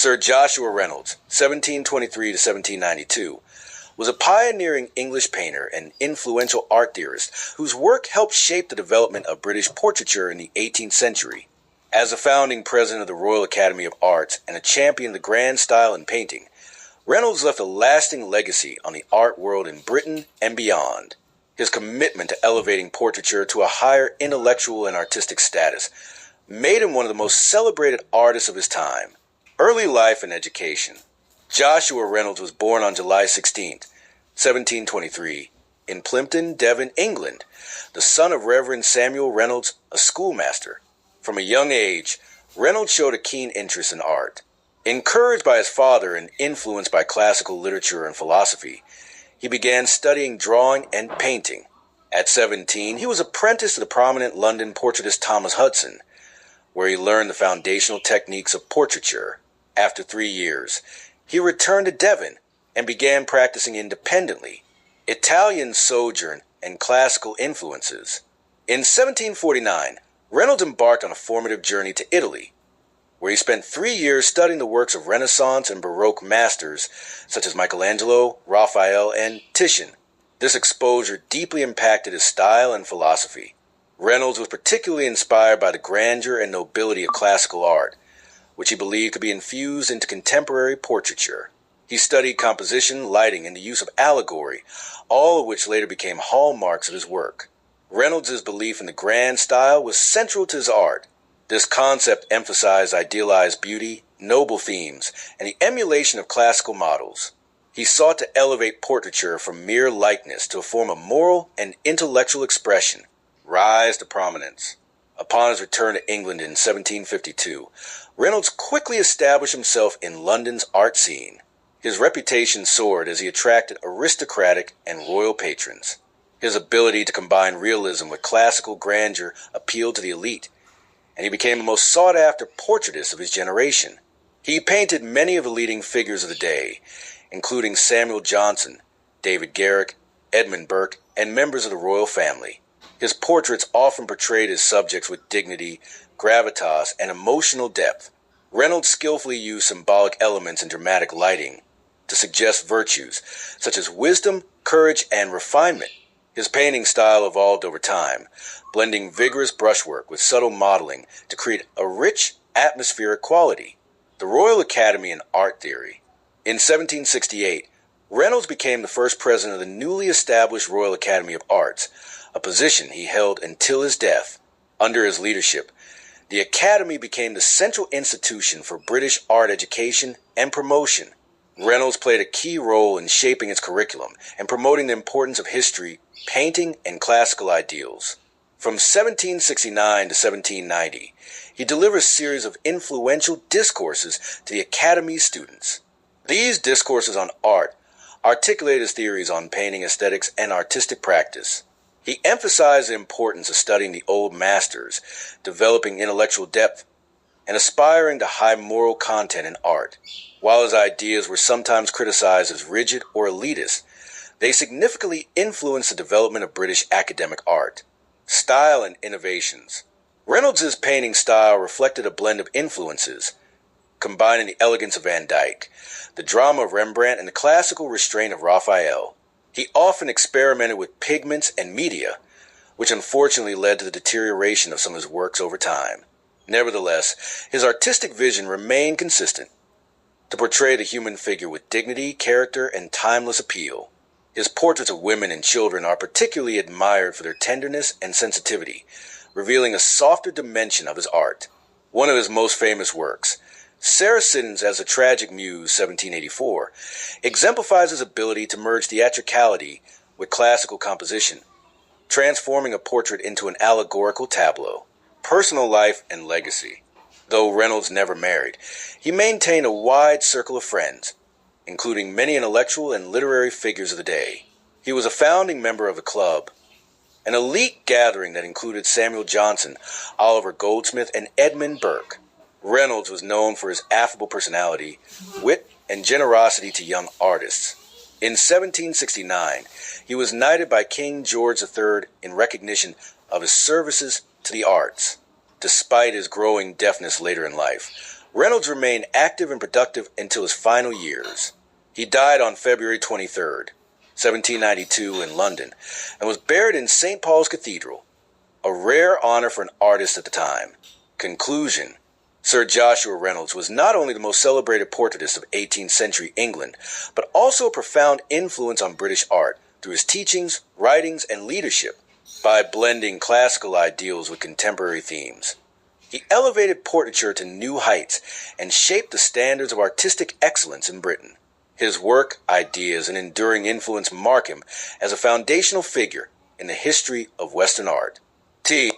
Sir Joshua Reynolds, 1723 to 1792, was a pioneering English painter and influential art theorist whose work helped shape the development of British portraiture in the 18th century. As a founding president of the Royal Academy of Arts and a champion of the grand style in painting, Reynolds left a lasting legacy on the art world in Britain and beyond. His commitment to elevating portraiture to a higher intellectual and artistic status made him one of the most celebrated artists of his time. Early life and education. Joshua Reynolds was born on July 16, 1723, in Plympton, Devon, England, the son of Reverend Samuel Reynolds, a schoolmaster. From a young age, Reynolds showed a keen interest in art. Encouraged by his father and influenced by classical literature and philosophy, he began studying drawing and painting. At 17, he was apprenticed to the prominent London portraitist Thomas Hudson, where he learned the foundational techniques of portraiture. After 3 years, he returned to Devon and began practicing independently. Italian sojourn and classical influences. In 1749, Reynolds embarked on a formative journey to Italy, where he spent 3 years studying the works of Renaissance and Baroque masters such as Michelangelo, Raphael, and Titian. This exposure deeply impacted his style and philosophy. Reynolds was particularly inspired by the grandeur and nobility of classical art, which he believed could be infused into contemporary portraiture. He studied composition, lighting, and the use of allegory, all of which later became hallmarks of his work. Reynolds' belief in the grand style was central to his art. This concept emphasized idealized beauty, noble themes, and the emulation of classical models. He sought to elevate portraiture from mere likeness to a form of moral and intellectual expression. Rise to prominence. Upon his return to England in 1752, Reynolds quickly established himself in London's art scene. His reputation soared as he attracted aristocratic and royal patrons. His ability to combine realism with classical grandeur appealed to the elite, and he became the most sought-after portraitist of his generation. He painted many of the leading figures of the day, including Samuel Johnson, David Garrick, Edmund Burke, and members of the royal family. His portraits often portrayed his subjects with dignity, gravitas, and emotional depth. Reynolds skillfully used symbolic elements in dramatic lighting to suggest virtues such as wisdom, courage, and refinement. His painting style evolved over time, blending vigorous brushwork with subtle modeling to create a rich, atmospheric quality. The Royal Academy in Art Theory. In 1768, Reynolds became the first president of the newly established Royal Academy of Arts, a position he held until his death. Under his leadership, the Academy became the central institution for British art education and promotion. Reynolds played a key role in shaping its curriculum and promoting the importance of history, painting, and classical ideals. From 1769 to 1790, he delivered a series of influential discourses to the Academy's students. These discourses on art articulated his theories on painting aesthetics and artistic practice. He emphasized the importance of studying the old masters, developing intellectual depth, and aspiring to high moral content in art. While his ideas were sometimes criticized as rigid or elitist, they significantly influenced the development of British academic art. Style and innovations. Reynolds' painting style reflected a blend of influences, combining the elegance of Van Dyck, the drama of Rembrandt, and the classical restraint of Raphael. He often experimented with pigments and media, which unfortunately led to the deterioration of some of his works over time. Nevertheless, his artistic vision remained consistent, to portray the human figure with dignity, character, and timeless appeal. His portraits of women and children are particularly admired for their tenderness and sensitivity, revealing a softer dimension of his art. One of his most famous works, Saracens as a Tragic Muse, 1784, exemplifies his ability to merge theatricality with classical composition, transforming a portrait into an allegorical tableau. Personal life and legacy. Though Reynolds never married, he maintained a wide circle of friends, including many intellectual and literary figures of the day. He was a founding member of the club, an elite gathering that included Samuel Johnson, Oliver Goldsmith, and Edmund Burke. Reynolds was known for his affable personality, wit, and generosity to young artists. In 1769, he was knighted by King George III in recognition of his services to the arts. Despite his growing deafness later in life, Reynolds remained active and productive until his final years. He died on February 23rd, 1792 in London, and was buried in St. Paul's Cathedral, a rare honor for an artist at the time. Conclusion: Sir Joshua Reynolds was not only the most celebrated portraitist of 18th century England, but also a profound influence on British art through his teachings, writings, and leadership. By blending classical ideals with contemporary themes, he elevated portraiture to new heights and shaped the standards of artistic excellence in Britain. His work, ideas, and enduring influence mark him as a foundational figure in the history of Western art. T.